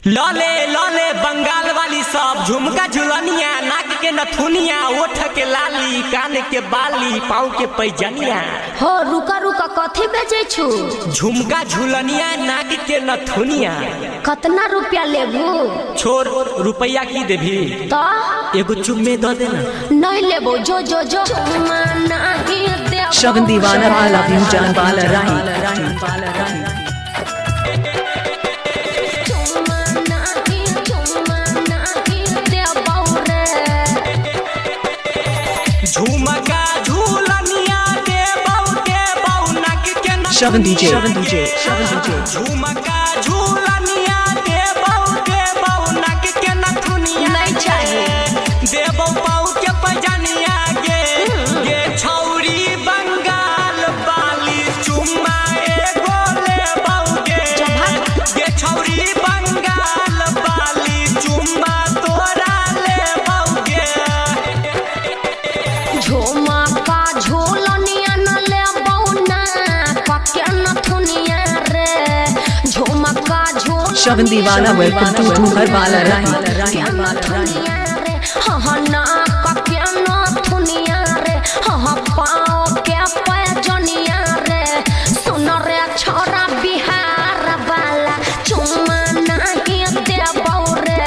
लले लले बंगाल वाली सब झुमका झुलनिया, नाक के नथुनिया, ओठ के लाली, कान के बाली, पाँव के पैजनिया। हो रुका रुका कथी बेचे छु? झुमका झुलनिया, नाक के नथुनिया। कितना रुपया लेबू? छोड़ रुपया की देभी तो एगो चुम्मे दे देना। नहीं लेबो जो जो जो शगन दीवाना वाला भी जान वाला राही। झुमका झुलनिया देबौ नाक के शगन डीजे झुमका झुलनिया देबौ नाक के नथुनिया। नहीं चाहिए देबौ पाँव के पैजनिया गे छौरी बंगाल वाली चुम्मा एगो लेबौ गे छौरी बंगाल वाली चुम्मा तोरा लेबौ गे। झुमका झुलनिया न लेबौ ना पके नथुनिया रे। झुमका झुल शगन दीवाना वेलकम टू घर वाला राही। हाँ ना पके नथुनिया रे, हाँ पाँव के पैजनिया रे। सुन रे छोरा बिहार वाला चुम्मा नहीं देबौ रे।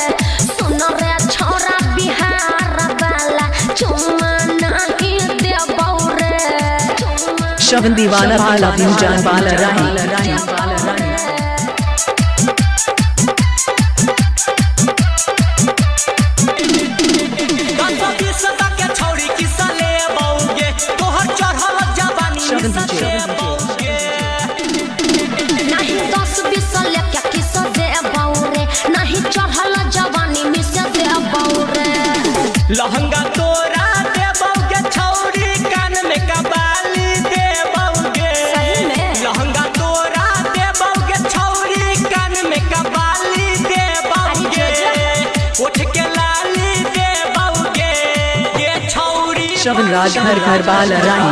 सुन रे छोरा बिहार वाला चुम्मा नहीं देबौ रे। शगन दीवाना वाला भी जान वाला राही। नहीं 10-20 लेके किस देबौ रे, नहीं चढ़ल जवानी मिस देबौ रे। लहंगा तोरा देबौ गे छौरी, कान में कबाली देबौ गे। सही में लहंगा तोरा देबौ गे छौरी, कान में कबाली देबौ गे। ओठ के लाली देबौ गे छौरी। शगन राज घर वाला राही।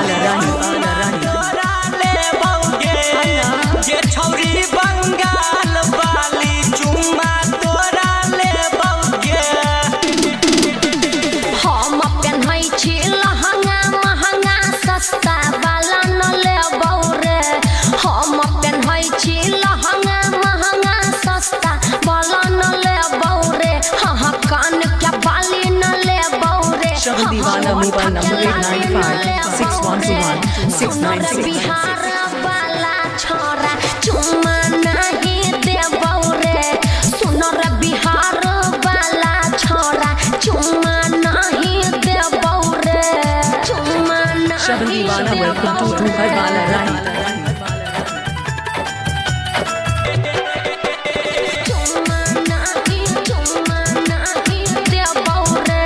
गे छौरी बंगाल वाली चुम्मा तोरा लेबौ गे। हम पेन्है छी लहंगा महंगा, सस्ता वाला न लेबौ रे। हम पेन्है छी लहंगा महंगा, सस्ता वाला न लेबौ रे। हाँ कान के बाली न लेबौ रे। शगन दीवाना मोबाइल नंबर 8561216966। बिहार वाला छोरा चुम्मा नहीं देबौ रे। सुन रे बिहार वाला छोरा चुम्मा नहीं देबौ रे। चुम्मा शगन दीवाना वेलकम टू घर वाला राही। चुम्मा नहीं देबौ रे।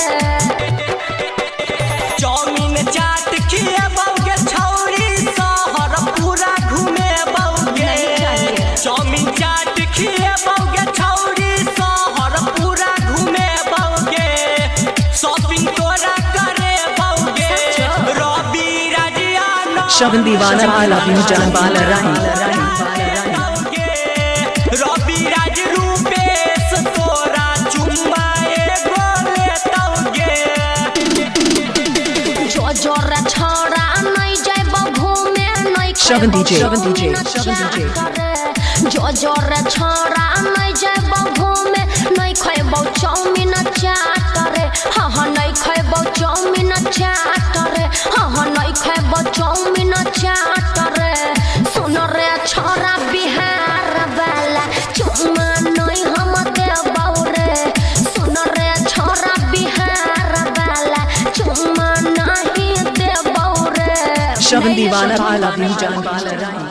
चाउमीन चाट खिएबौ गे छौरी, शहर पूरा घुमेबौ गे। चाउमीन चाट खिएबौ गे छौरी, शहर पूरा घुमेबौ गे। शॉपिंग तोरा करेबौ गे रवि राजिया। शगन दीवाना वाला भी जान वाला राही। रवि राज रूपेश तोरा चुम्मा एगो लेतौ गे। जो रे छोरा नहीं जाइबौ घूमे, नहीं शगन डीजे जो रे छोरा नहीं जाइबौ घूमे, नहीं खैबौ चाउमीन चाट रे। हाँ नहीं खैबौ चाउमीन चाट रे। हाँ नहीं खैबौ चाउमीन चाट रे। सुन रे छोरा बिहार वाला चुम्मा नहीं हम देबौ रे। सुन रे छोरा बिहार वाला चुम्मा नहीं देबौ रे। शगन दीवाना वाला भी जान वाला राही।